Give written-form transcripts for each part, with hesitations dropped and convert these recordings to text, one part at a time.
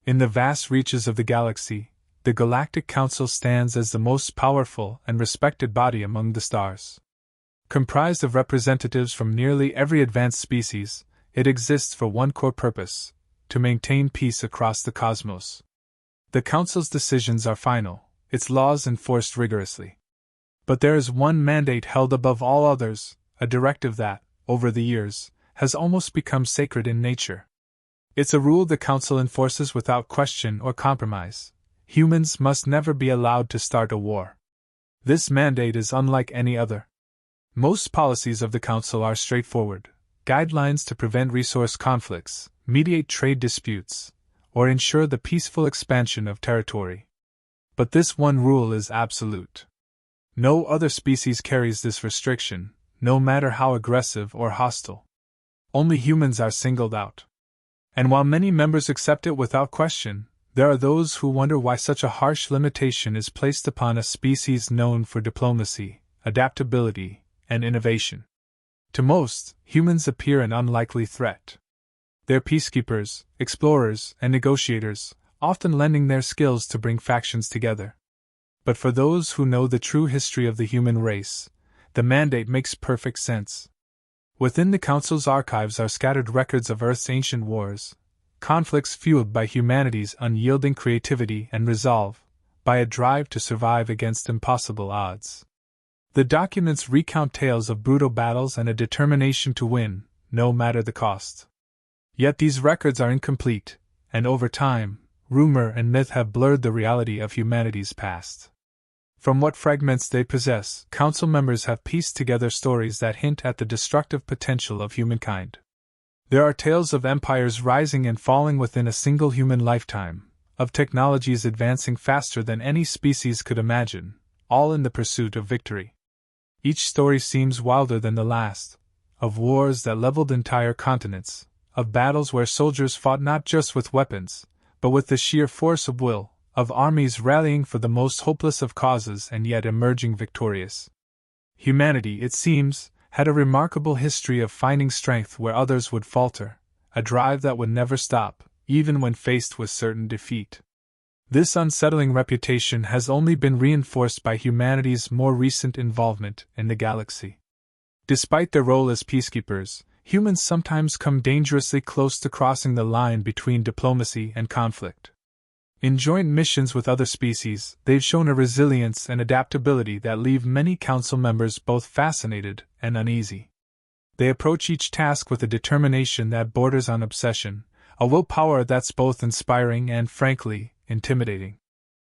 In the vast reaches of the galaxy, the Galactic Council stands as the most powerful and respected body among the stars. Comprised of representatives from nearly every advanced species, it exists for one core purpose: to maintain peace across the cosmos. The Council's decisions are final, its laws enforced rigorously. But there is one mandate held above all others, a directive that, over the years, has almost become sacred in nature. It's a rule the Council enforces without question or compromise: humans must never be allowed to start a war. This mandate is unlike any other. Most policies of the Council are straightforward: guidelines to prevent resource conflicts, mediate trade disputes, or ensure the peaceful expansion of territory. But this one rule is absolute. No other species carries this restriction, no matter how aggressive or hostile. Only humans are singled out. And while many members accept it without question, there are those who wonder why such a harsh limitation is placed upon a species known for diplomacy, adaptability, and innovation. To most, humans appear an unlikely threat. They're peacekeepers, explorers, and negotiators, often lending their skills to bring factions together. But for those who know the true history of the human race, the mandate makes perfect sense. Within the Council's archives are scattered records of Earth's ancient wars, conflicts fueled by humanity's unyielding creativity and resolve, by a drive to survive against impossible odds. The documents recount tales of brutal battles and a determination to win, no matter the cost. Yet these records are incomplete, and over time, rumor and myth have blurred the reality of humanity's past. From what fragments they possess, Council members have pieced together stories that hint at the destructive potential of humankind. There are tales of empires rising and falling within a single human lifetime, of technologies advancing faster than any species could imagine, all in the pursuit of victory. Each story seems wilder than the last, of wars that leveled entire continents, of battles where soldiers fought not just with weapons, but with the sheer force of will, of armies rallying for the most hopeless of causes and yet emerging victorious. Humanity, it seems, had a remarkable history of finding strength where others would falter, a drive that would never stop, even when faced with certain defeat. This unsettling reputation has only been reinforced by humanity's more recent involvement in the galaxy. Despite their role as peacekeepers, humans sometimes come dangerously close to crossing the line between diplomacy and conflict. In joint missions with other species, they've shown a resilience and adaptability that leave many Council members both fascinated and uneasy. They approach each task with a determination that borders on obsession, a willpower that's both inspiring and, frankly, intimidating.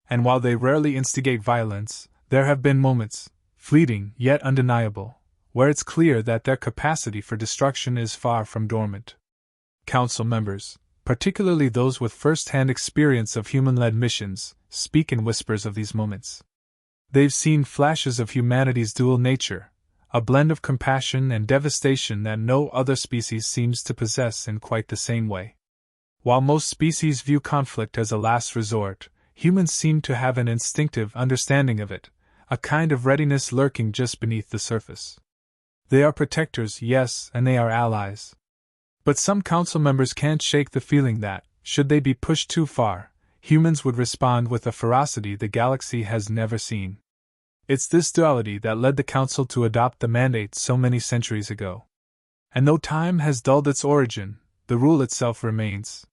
And while they rarely instigate violence, there have been moments, fleeting yet undeniable, where it's clear that their capacity for destruction is far from dormant. Council members, particularly those with first-hand experience of human-led missions, speak in whispers of these moments. They've seen flashes of humanity's dual nature, a blend of compassion and devastation that no other species seems to possess in quite the same way. While most species view conflict as a last resort, humans seem to have an instinctive understanding of it, a kind of readiness lurking just beneath the surface. They are protectors, yes, and they are allies. But some Council members can't shake the feeling that, should they be pushed too far, humans would respond with a ferocity the galaxy has never seen. It's this duality that led the Council to adopt the mandate so many centuries ago. And though time has dulled its origin, the rule itself remains.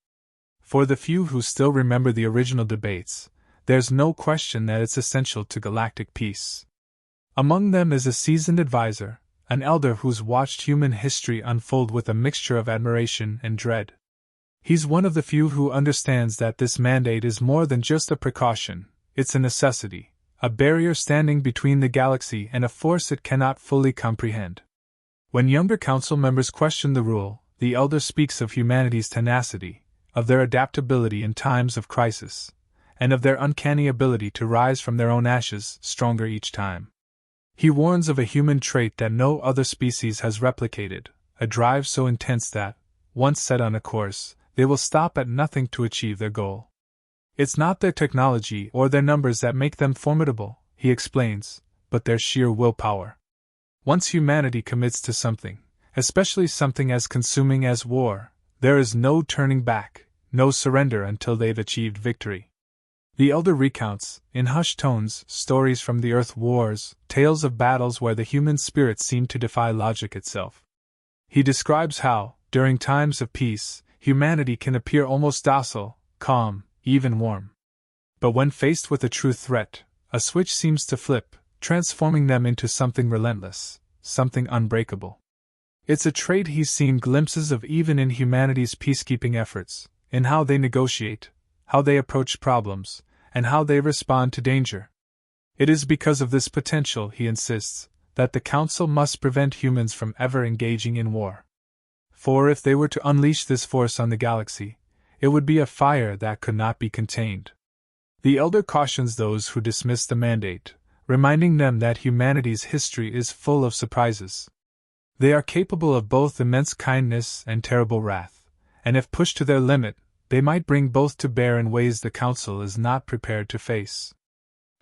For the few who still remember the original debates, there's no question that it's essential to galactic peace. Among them is a seasoned advisor, an elder who's watched human history unfold with a mixture of admiration and dread. He's one of the few who understands that this mandate is more than just a precaution, it's a necessity, a barrier standing between the galaxy and a force it cannot fully comprehend. When younger Council members question the rule, the elder speaks of humanity's tenacity, of their adaptability in times of crisis, and of their uncanny ability to rise from their own ashes stronger each time. He warns of a human trait that no other species has replicated, a drive so intense that, once set on a course, they will stop at nothing to achieve their goal. It's not their technology or their numbers that make them formidable, he explains, but their sheer willpower. Once humanity commits to something, especially something as consuming as war, there is no turning back, no surrender until they've achieved victory. The elder recounts, in hushed tones, stories from the Earth wars, tales of battles where the human spirit seemed to defy logic itself. He describes how, during times of peace, humanity can appear almost docile, calm, even warm. But when faced with a true threat, a switch seems to flip, transforming them into something relentless, something unbreakable. It's a trait he's seen glimpses of even in humanity's peacekeeping efforts, in how they negotiate, how they approach problems, and how they respond to danger. It is because of this potential, he insists, that the Council must prevent humans from ever engaging in war. For if they were to unleash this force on the galaxy, it would be a fire that could not be contained. The Elder cautions those who dismiss the mandate, reminding them that humanity's history is full of surprises. They are capable of both immense kindness and terrible wrath, and if pushed to their limit, they might bring both to bear in ways the Council is not prepared to face.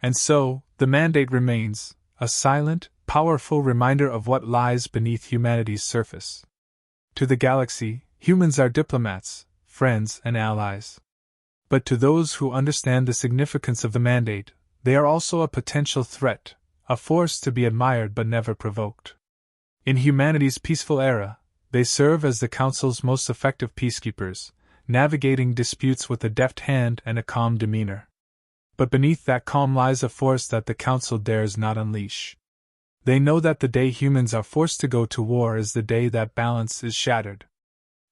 And so, the mandate remains, a silent, powerful reminder of what lies beneath humanity's surface. To the galaxy, humans are diplomats, friends, and allies. But to those who understand the significance of the mandate, they are also a potential threat, a force to be admired but never provoked. In humanity's peaceful era, they serve as the Council's most effective peacekeepers, navigating disputes with a deft hand and a calm demeanor. But beneath that calm lies a force that the Council dares not unleash. They know that the day humans are forced to go to war is the day that balance is shattered.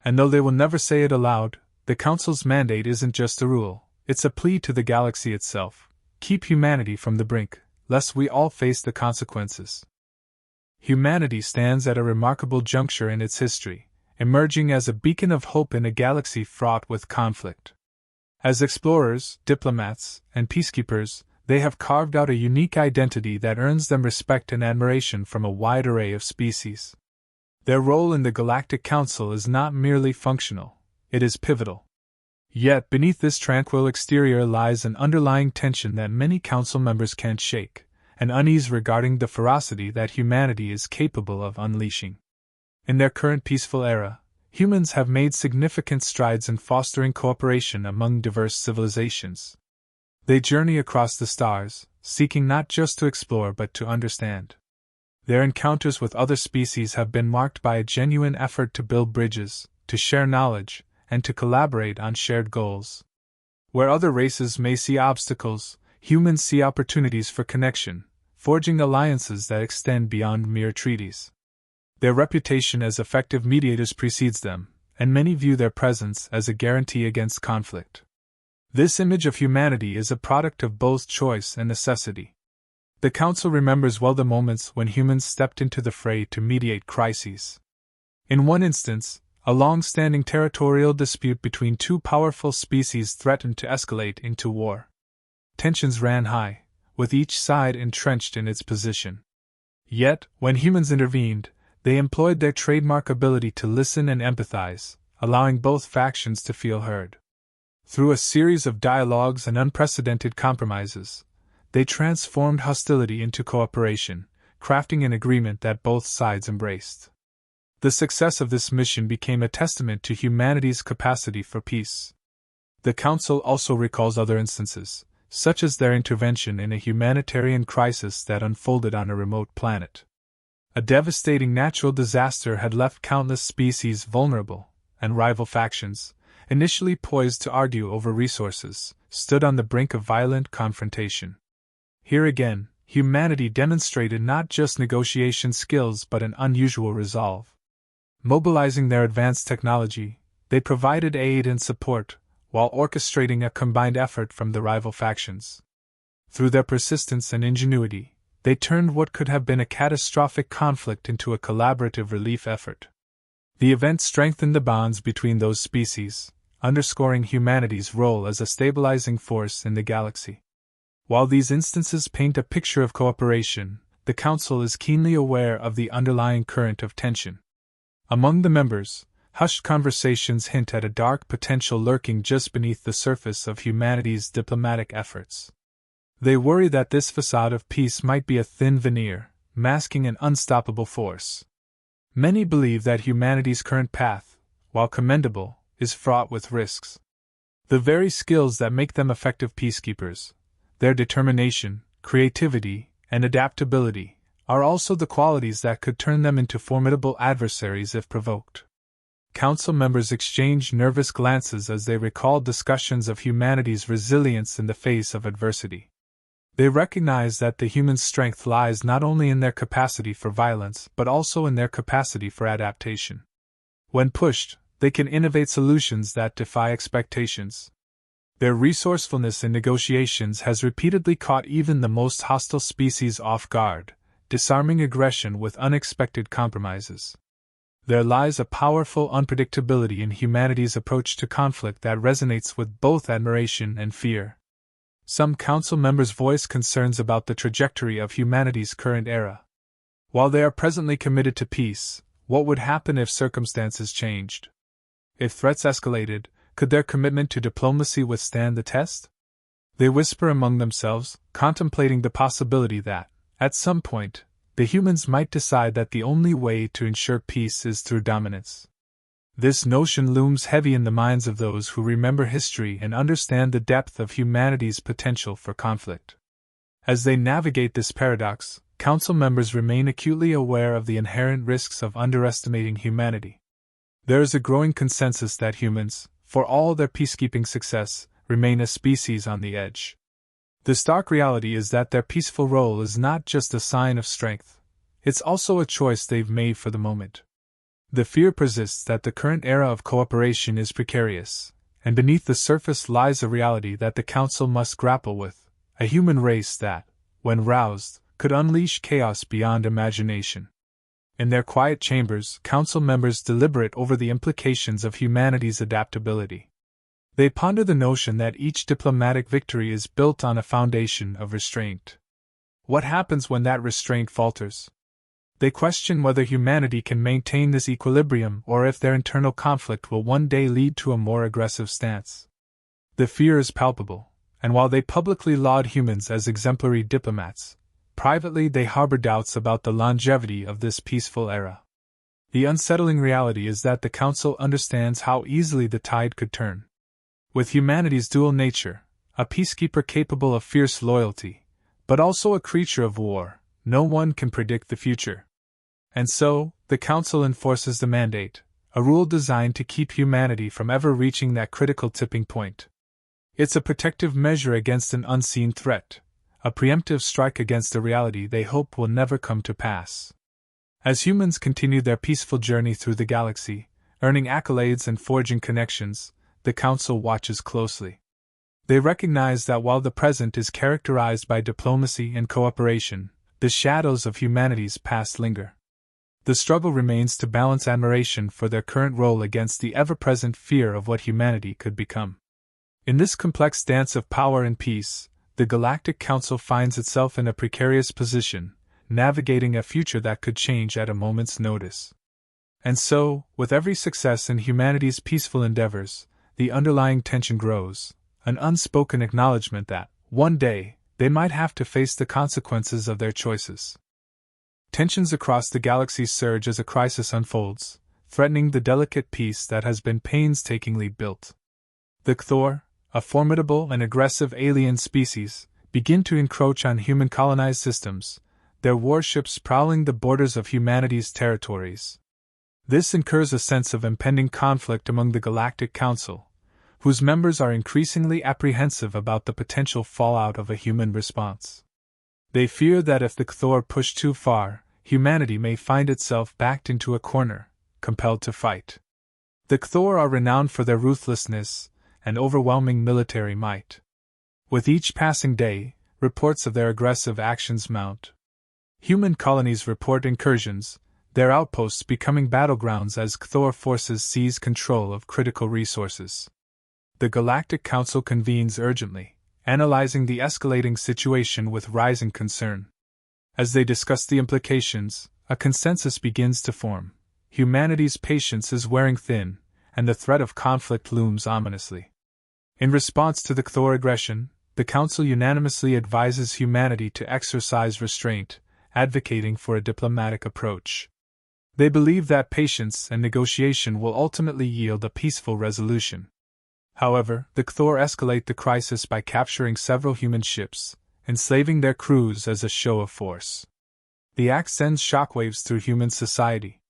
And though they will never say it aloud, the Council's mandate isn't just a rule, it's a plea to the galaxy itself. Keep humanity from the brink, lest we all face the consequences. Humanity stands at a remarkable juncture in its history, emerging as a beacon of hope in a galaxy fraught with conflict. As explorers, diplomats, and peacekeepers, they have carved out a unique identity that earns them respect and admiration from a wide array of species. Their role in the Galactic Council is not merely functional, it is pivotal. Yet beneath this tranquil exterior lies an underlying tension that many Council members can't shake, an unease regarding the ferocity that humanity is capable of unleashing. In their current peaceful era, humans have made significant strides in fostering cooperation among diverse civilizations. They journey across the stars, seeking not just to explore but to understand. Their encounters with other species have been marked by a genuine effort to build bridges, to share knowledge, and to collaborate on shared goals. Where other races may see obstacles, humans see opportunities for connection, forging alliances that extend beyond mere treaties. Their reputation as effective mediators precedes them, and many view their presence as a guarantee against conflict. This image of humanity is a product of both choice and necessity. The Council remembers well the moments when humans stepped into the fray to mediate crises. In one instance, a long-standing territorial dispute between two powerful species threatened to escalate into war. Tensions ran high, with each side entrenched in its position. Yet, when humans intervened, they employed their trademark ability to listen and empathize, allowing both factions to feel heard. Through a series of dialogues and unprecedented compromises, they transformed hostility into cooperation, crafting an agreement that both sides embraced. The success of this mission became a testament to humanity's capacity for peace. The Council also recalls other instances, such as their intervention in a humanitarian crisis that unfolded on a remote planet. A devastating natural disaster had left countless species vulnerable, and rival factions, initially poised to argue over resources, stood on the brink of violent confrontation. Here again, humanity demonstrated not just negotiation skills but an unusual resolve. Mobilizing their advanced technology, they provided aid and support, while orchestrating a combined effort from the rival factions. Through their persistence and ingenuity, they turned what could have been a catastrophic conflict into a collaborative relief effort. The event strengthened the bonds between those species, underscoring humanity's role as a stabilizing force in the galaxy. While these instances paint a picture of cooperation, the Council is keenly aware of the underlying current of tension. Among the members, hushed conversations hint at a dark potential lurking just beneath the surface of humanity's diplomatic efforts. They worry that this facade of peace might be a thin veneer, masking an unstoppable force. Many believe that humanity's current path, while commendable, is fraught with risks. The very skills that make them effective peacekeepers, their determination, creativity, and adaptability, are also the qualities that could turn them into formidable adversaries if provoked. Council members exchanged nervous glances as they recalled discussions of humanity's resilience in the face of adversity. They recognized that the human strength lies not only in their capacity for violence but also in their capacity for adaptation. When pushed, they can innovate solutions that defy expectations. Their resourcefulness in negotiations has repeatedly caught even the most hostile species off guard, disarming aggression with unexpected compromises. There lies a powerful unpredictability in humanity's approach to conflict that resonates with both admiration and fear. Some council members voice concerns about the trajectory of humanity's current era. While they are presently committed to peace, what would happen if circumstances changed? If threats escalated, could their commitment to diplomacy withstand the test? They whisper among themselves, contemplating the possibility that, at some point, the humans might decide that the only way to ensure peace is through dominance. This notion looms heavy in the minds of those who remember history and understand the depth of humanity's potential for conflict. As they navigate this paradox, council members remain acutely aware of the inherent risks of underestimating humanity. There is a growing consensus that humans, for all their peacekeeping success, remain a species on the edge. The stark reality is that their peaceful role is not just a sign of strength, it's also a choice they've made for the moment. The fear persists that the current era of cooperation is precarious, and beneath the surface lies a reality that the Council must grapple with, a human race that, when roused, could unleash chaos beyond imagination. In their quiet chambers, Council members deliberate over the implications of humanity's adaptability. They ponder the notion that each diplomatic victory is built on a foundation of restraint. What happens when that restraint falters? They question whether humanity can maintain this equilibrium or if their internal conflict will one day lead to a more aggressive stance. The fear is palpable, and while they publicly laud humans as exemplary diplomats, privately they harbor doubts about the longevity of this peaceful era. The unsettling reality is that the Council understands how easily the tide could turn. With humanity's dual nature, a peacekeeper capable of fierce loyalty, but also a creature of war, no one can predict the future. And so, the Council enforces the mandate, a rule designed to keep humanity from ever reaching that critical tipping point. It's a protective measure against an unseen threat, a preemptive strike against a reality they hope will never come to pass. As humans continue their peaceful journey through the galaxy, earning accolades and forging connections, the Council watches closely. They recognize that while the present is characterized by diplomacy and cooperation, the shadows of humanity's past linger. The struggle remains to balance admiration for their current role against the ever-present fear of what humanity could become. In this complex dance of power and peace, the Galactic Council finds itself in a precarious position, navigating a future that could change at a moment's notice. And so, with every success in humanity's peaceful endeavors, the underlying tension grows, an unspoken acknowledgement that, one day, they might have to face the consequences of their choices. Tensions across the galaxy surge as a crisis unfolds, threatening the delicate peace that has been painstakingly built. The Kthor, a formidable and aggressive alien species, begin to encroach on human-colonized systems, their warships prowling the borders of humanity's territories. This incurs a sense of impending conflict among the Galactic Council, whose members are increasingly apprehensive about the potential fallout of a human response. They fear that if the Kthor push too far, humanity may find itself backed into a corner, compelled to fight. The Kthor are renowned for their ruthlessness and overwhelming military might. With each passing day, reports of their aggressive actions mount. Human colonies report incursions, their outposts becoming battlegrounds as Kthor forces seize control of critical resources. The Galactic Council convenes urgently, analyzing the escalating situation with rising concern. As they discuss the implications, a consensus begins to form. Humanity's patience is wearing thin, and the threat of conflict looms ominously. In response to the Kthor aggression, the Council unanimously advises humanity to exercise restraint, advocating for a diplomatic approach. They believe that patience and negotiation will ultimately yield a peaceful resolution. However, the Cthor escalate the crisis by capturing several human ships, enslaving their crews as a show of force. The act sends shockwaves through human society.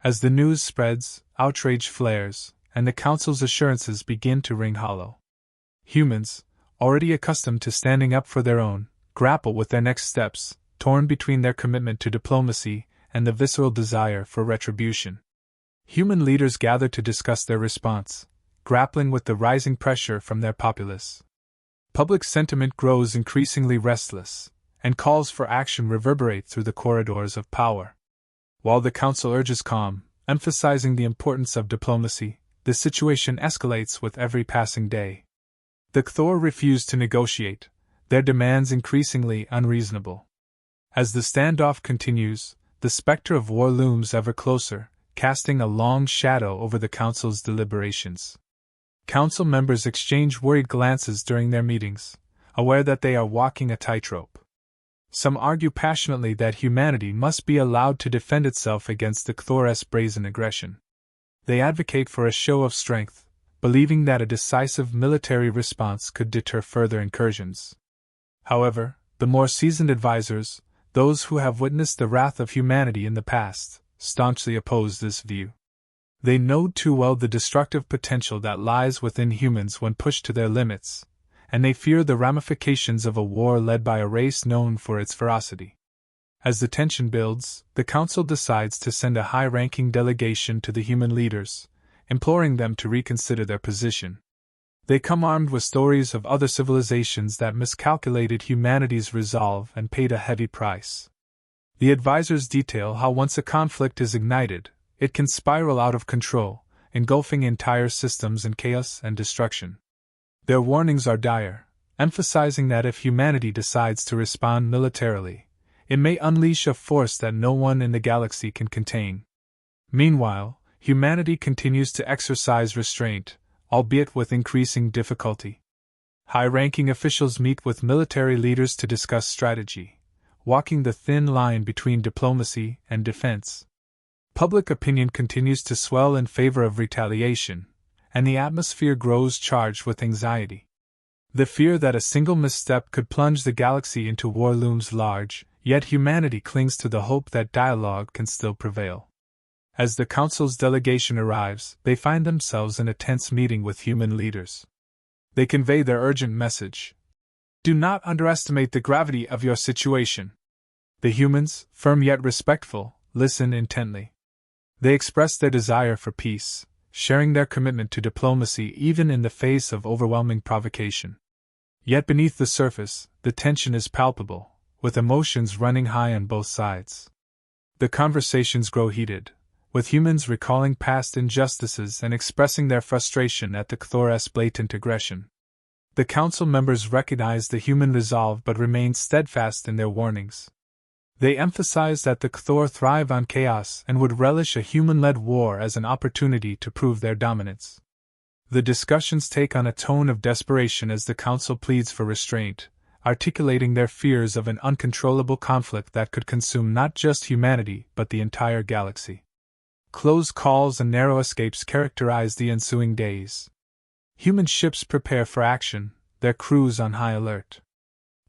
As the news spreads, outrage flares, and the Council's assurances begin to ring hollow. Humans, already accustomed to standing up for their own, grapple with their next steps, torn between their commitment to diplomacy and the visceral desire for retribution. Human leaders gather to discuss their response, grappling with the rising pressure from their populace. Public sentiment grows increasingly restless, and calls for action reverberate through the corridors of power. While the Council urges calm, emphasizing the importance of diplomacy, the situation escalates with every passing day. The Cthor refuse to negotiate, their demands increasingly unreasonable. As the standoff continues, the specter of war looms ever closer, casting a long shadow over the Council's deliberations. Council members exchange worried glances during their meetings, aware that they are walking a tightrope. Some argue passionately that humanity must be allowed to defend itself against the Cthor's brazen aggression. They advocate for a show of strength, believing that a decisive military response could deter further incursions. However, the more seasoned advisors, those who have witnessed the wrath of humanity in the past, staunchly oppose this view. They know too well the destructive potential that lies within humans when pushed to their limits, and they fear the ramifications of a war led by a race known for its ferocity. As the tension builds, the Council decides to send a high-ranking delegation to the human leaders, imploring them to reconsider their position. They come armed with stories of other civilizations that miscalculated humanity's resolve and paid a heavy price. The advisors detail how once a conflict is ignited, it can spiral out of control, engulfing entire systems in chaos and destruction. Their warnings are dire, emphasizing that if humanity decides to respond militarily, it may unleash a force that no one in the galaxy can contain. Meanwhile, humanity continues to exercise restraint, albeit with increasing difficulty. High-ranking officials meet with military leaders to discuss strategy, walking the thin line between diplomacy and defense. Public opinion continues to swell in favor of retaliation, and the atmosphere grows charged with anxiety. The fear that a single misstep could plunge the galaxy into war looms large, yet humanity clings to the hope that dialogue can still prevail. As the Council's delegation arrives, they find themselves in a tense meeting with human leaders. They convey their urgent message. Do not underestimate the gravity of your situation. The humans, firm yet respectful, listen intently. They express their desire for peace, sharing their commitment to diplomacy even in the face of overwhelming provocation. Yet beneath the surface, the tension is palpable, with emotions running high on both sides. The conversations grow heated, with humans recalling past injustices and expressing their frustration at the Cthor's blatant aggression. The Council members recognize the human resolve but remain steadfast in their warnings. They emphasize that the Cthor thrive on chaos and would relish a human-led war as an opportunity to prove their dominance. The discussions take on a tone of desperation as the Council pleads for restraint, articulating their fears of an uncontrollable conflict that could consume not just humanity but the entire galaxy. Close calls and narrow escapes characterize the ensuing days. Human ships prepare for action, their crews on high alert.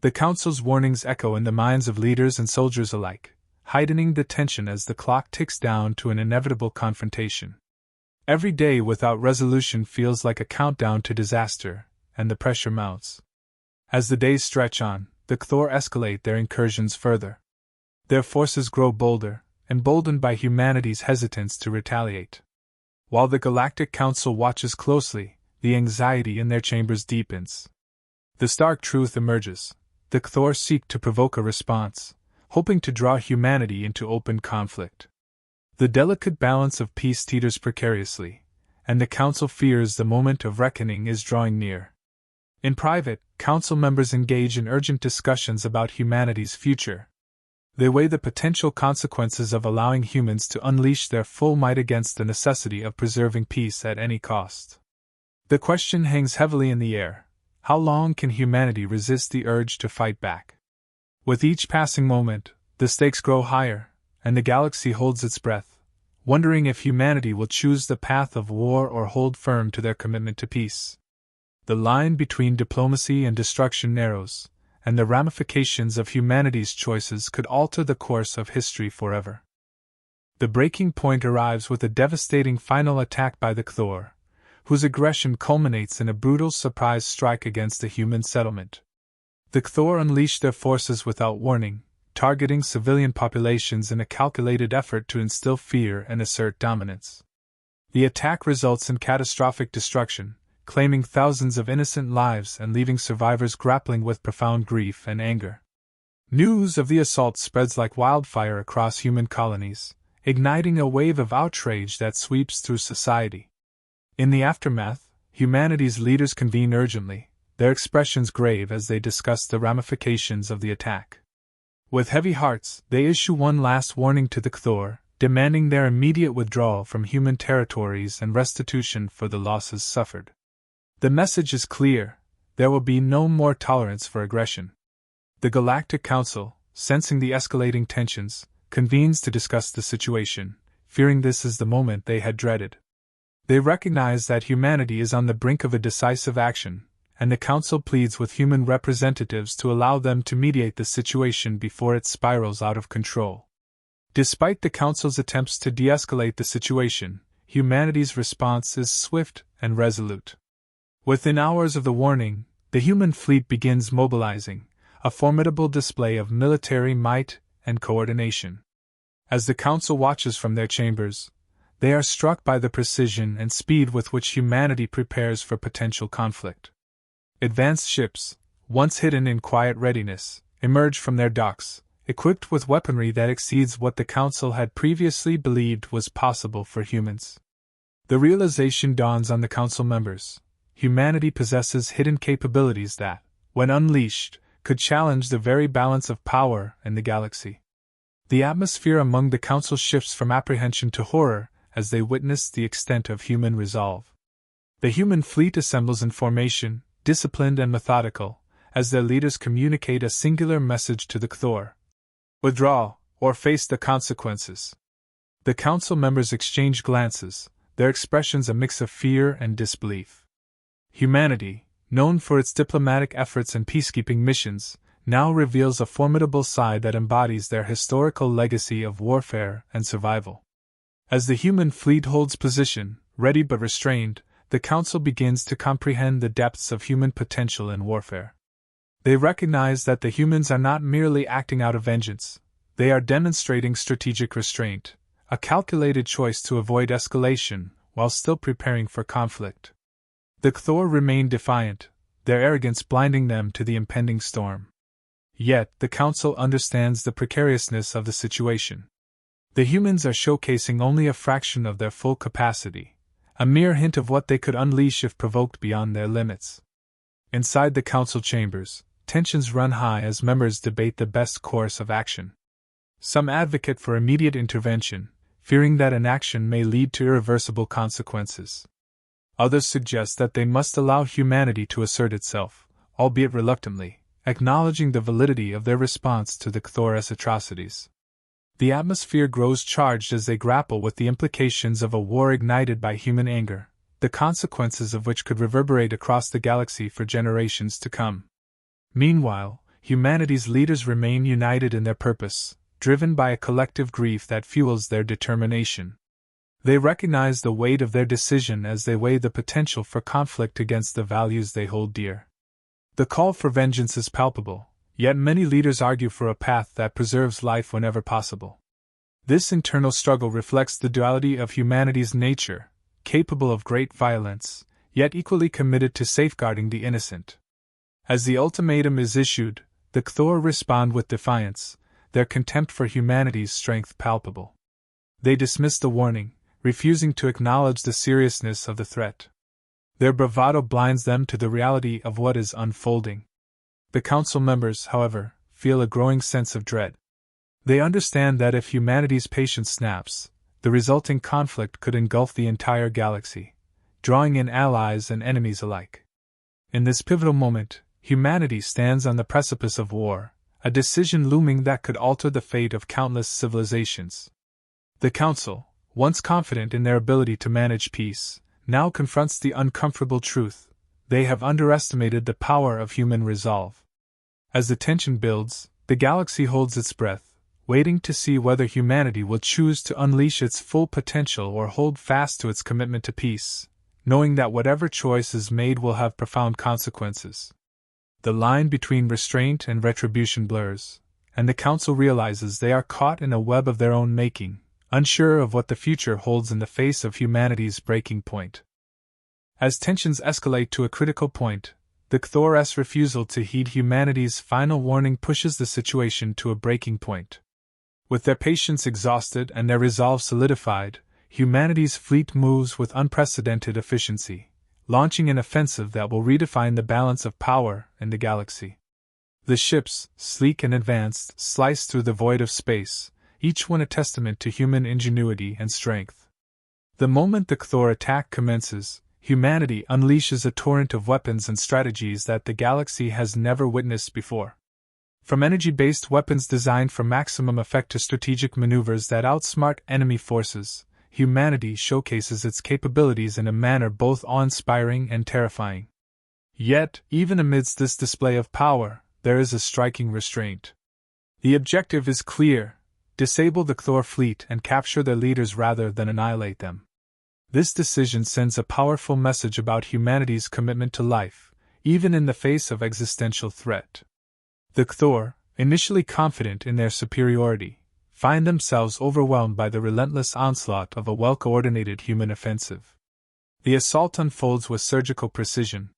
The Council's warnings echo in the minds of leaders and soldiers alike, heightening the tension as the clock ticks down to an inevitable confrontation. Every day without resolution feels like a countdown to disaster, and the pressure mounts. As the days stretch on, the Cthor escalate their incursions further. Their forces grow bolder, emboldened by humanity's hesitance to retaliate. While the Galactic Council watches closely, the anxiety in their chambers deepens. The stark truth emerges. The Cthor seek to provoke a response, hoping to draw humanity into open conflict. The delicate balance of peace teeters precariously, and the Council fears the moment of reckoning is drawing near. In private, Council members engage in urgent discussions about humanity's future. They weigh the potential consequences of allowing humans to unleash their full might against the necessity of preserving peace at any cost. The question hangs heavily in the air. How long can humanity resist the urge to fight back? With each passing moment, the stakes grow higher, and the galaxy holds its breath, wondering if humanity will choose the path of war or hold firm to their commitment to peace. The line between diplomacy and destruction narrows, and the ramifications of humanity's choices could alter the course of history forever. The breaking point arrives with a devastating final attack by the Cthor, whose aggression culminates in a brutal surprise strike against a human settlement. The Cthor unleash their forces without warning, targeting civilian populations in a calculated effort to instill fear and assert dominance. The attack results in catastrophic destruction, claiming thousands of innocent lives and leaving survivors grappling with profound grief and anger. News of the assault spreads like wildfire across human colonies, igniting a wave of outrage that sweeps through society. In the aftermath, humanity's leaders convene urgently, their expressions grave as they discuss the ramifications of the attack. With heavy hearts, they issue one last warning to the Cthor, demanding their immediate withdrawal from human territories and restitution for the losses suffered. The message is clear: there will be no more tolerance for aggression. The Galactic Council, sensing the escalating tensions, convenes to discuss the situation, fearing this is the moment they had dreaded. They recognize that humanity is on the brink of a decisive action, and the Council pleads with human representatives to allow them to mediate the situation before it spirals out of control. Despite the Council's attempts to de-escalate the situation, humanity's response is swift and resolute. Within hours of the warning, the human fleet begins mobilizing, a formidable display of military might and coordination. As the Council watches from their chambers, they are struck by the precision and speed with which humanity prepares for potential conflict. Advanced ships, once hidden in quiet readiness, emerge from their docks, equipped with weaponry that exceeds what the Council had previously believed was possible for humans. The realization dawns on the Council members: humanity possesses hidden capabilities that, when unleashed, could challenge the very balance of power in the galaxy. The atmosphere among the Council shifts from apprehension to horror as they witness the extent of human resolve. The human fleet assembles in formation, disciplined and methodical, as their leaders communicate a singular message to the Cthor: withdraw, or face the consequences. The Council members exchange glances, their expressions a mix of fear and disbelief. Humanity, known for its diplomatic efforts and peacekeeping missions, now reveals a formidable side that embodies their historical legacy of warfare and survival. As the human fleet holds position, ready but restrained, the Council begins to comprehend the depths of human potential in warfare. They recognize that the humans are not merely acting out of vengeance, they are demonstrating strategic restraint, a calculated choice to avoid escalation while still preparing for conflict. The Cthor remain defiant, their arrogance blinding them to the impending storm. Yet, the Council understands the precariousness of the situation. The humans are showcasing only a fraction of their full capacity, a mere hint of what they could unleash if provoked beyond their limits. Inside the Council chambers, tensions run high as members debate the best course of action. Some advocate for immediate intervention, fearing that inaction may lead to irreversible consequences. Others suggest that they must allow humanity to assert itself, albeit reluctantly, acknowledging the validity of their response to the Cthor's atrocities. The atmosphere grows charged as they grapple with the implications of a war ignited by human anger, the consequences of which could reverberate across the galaxy for generations to come. Meanwhile, humanity's leaders remain united in their purpose, driven by a collective grief that fuels their determination. They recognize the weight of their decision as they weigh the potential for conflict against the values they hold dear. The call for vengeance is palpable, yet many leaders argue for a path that preserves life whenever possible. This internal struggle reflects the duality of humanity's nature, capable of great violence, yet equally committed to safeguarding the innocent. As the ultimatum is issued, the Cthor respond with defiance, their contempt for humanity's strength palpable. They dismiss the warning, refusing to acknowledge the seriousness of the threat. Their bravado blinds them to the reality of what is unfolding. The Council members, however, feel a growing sense of dread. They understand that if humanity's patience snaps, the resulting conflict could engulf the entire galaxy, drawing in allies and enemies alike. In this pivotal moment, humanity stands on the precipice of war, a decision looming that could alter the fate of countless civilizations. The Council, once confident in their ability to manage peace, now confronts the uncomfortable truth: they have underestimated the power of human resolve. As the tension builds, the galaxy holds its breath, waiting to see whether humanity will choose to unleash its full potential or hold fast to its commitment to peace, knowing that whatever choice is made will have profound consequences. The line between restraint and retribution blurs, and the Council realizes they are caught in a web of their own making, unsure of what the future holds in the face of humanity's breaking point. As tensions escalate to a critical point, the Cthor's refusal to heed humanity's final warning pushes the situation to a breaking point. With their patience exhausted and their resolve solidified, humanity's fleet moves with unprecedented efficiency, launching an offensive that will redefine the balance of power in the galaxy. The ships, sleek and advanced, slice through the void of space, each one a testament to human ingenuity and strength. The moment the Cthor attack commences, humanity unleashes a torrent of weapons and strategies that the galaxy has never witnessed before. From energy-based weapons designed for maximum effect to strategic maneuvers that outsmart enemy forces, humanity showcases its capabilities in a manner both awe-inspiring and terrifying. Yet, even amidst this display of power, there is a striking restraint. The objective is clear: disable the Cthor fleet and capture their leaders rather than annihilate them. This decision sends a powerful message about humanity's commitment to life, even in the face of existential threat. The Cthor, initially confident in their superiority, find themselves overwhelmed by the relentless onslaught of a well-coordinated human offensive. The assault unfolds with surgical precision.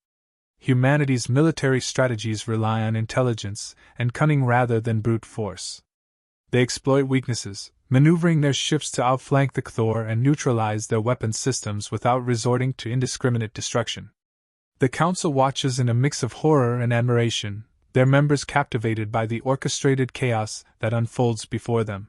Humanity's military strategies rely on intelligence and cunning rather than brute force. They exploit weaknesses, maneuvering their ships to outflank the Cthor and neutralize their weapon systems without resorting to indiscriminate destruction. The Council watches in a mix of horror and admiration, their members captivated by the orchestrated chaos that unfolds before them.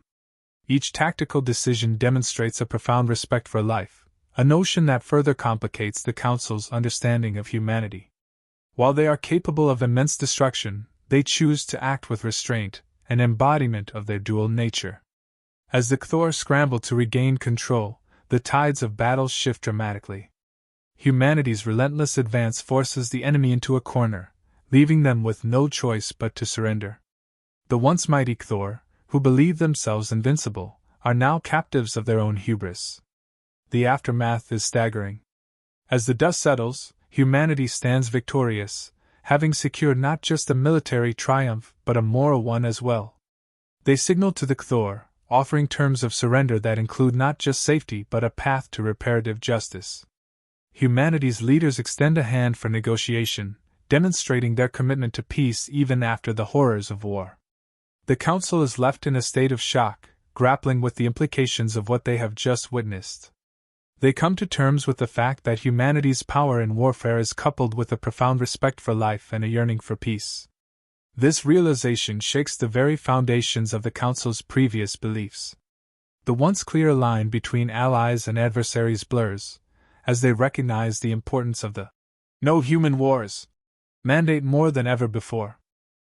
Each tactical decision demonstrates a profound respect for life, a notion that further complicates the Council's understanding of humanity. While they are capable of immense destruction, they choose to act with restraint, an embodiment of their dual nature. As the Cthor scramble to regain control, the tides of battle shift dramatically. Humanity's relentless advance forces the enemy into a corner, leaving them with no choice but to surrender. The once mighty Cthor, who believed themselves invincible, are now captives of their own hubris. The aftermath is staggering. As the dust settles, humanity stands victorious, having secured not just a military triumph but a moral one as well. They signal to the Cthor, offering terms of surrender that include not just safety but a path to reparative justice. Humanity's leaders extend a hand for negotiation, demonstrating their commitment to peace even after the horrors of war. The Council is left in a state of shock, grappling with the implications of what they have just witnessed. They come to terms with the fact that humanity's power in warfare is coupled with a profound respect for life and a yearning for peace. This realization shakes the very foundations of the Council's previous beliefs. The once clear line between allies and adversaries blurs, as they recognize the importance of the "No Human Wars" mandate more than ever before.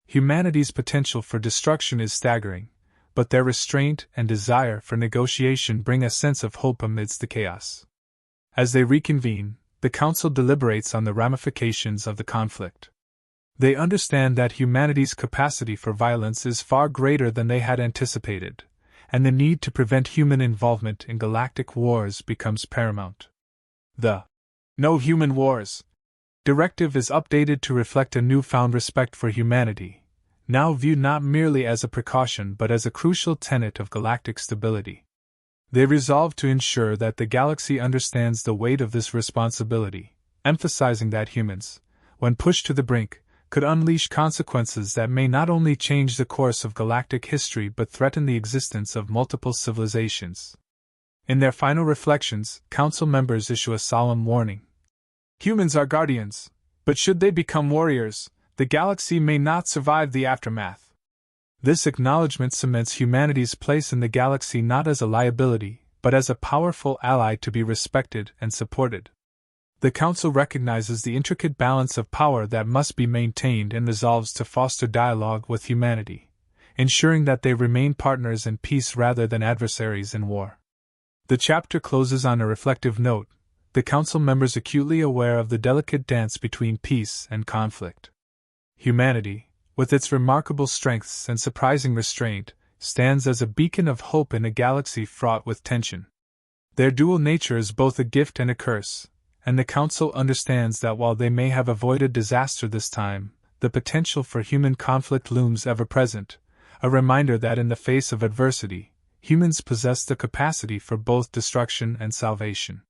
Humanity's potential for destruction is staggering, but their restraint and desire for negotiation bring a sense of hope amidst the chaos. As they reconvene, the Council deliberates on the ramifications of the conflict. They understand that humanity's capacity for violence is far greater than they had anticipated, and the need to prevent human involvement in galactic wars becomes paramount. The "No Human Wars" directive is updated to reflect a newfound respect for humanity, now viewed not merely as a precaution but as a crucial tenet of galactic stability. They resolve to ensure that the galaxy understands the weight of this responsibility, emphasizing that humans, when pushed to the brink, could unleash consequences that may not only change the course of galactic history but threaten the existence of multiple civilizations. In their final reflections, Council members issue a solemn warning. Humans are guardians, but should they become warriors, the galaxy may not survive the aftermath. This acknowledgement cements humanity's place in the galaxy not as a liability, but as a powerful ally to be respected and supported. The Council recognizes the intricate balance of power that must be maintained and resolves to foster dialogue with humanity, ensuring that they remain partners in peace rather than adversaries in war. The chapter closes on a reflective note, the Council members acutely aware of the delicate dance between peace and conflict. Humanity, with its remarkable strengths and surprising restraint, stands as a beacon of hope in a galaxy fraught with tension. Their dual nature is both a gift and a curse, and the Council understands that while they may have avoided disaster this time, the potential for human conflict looms ever present, a reminder that in the face of adversity, humans possess the capacity for both destruction and salvation.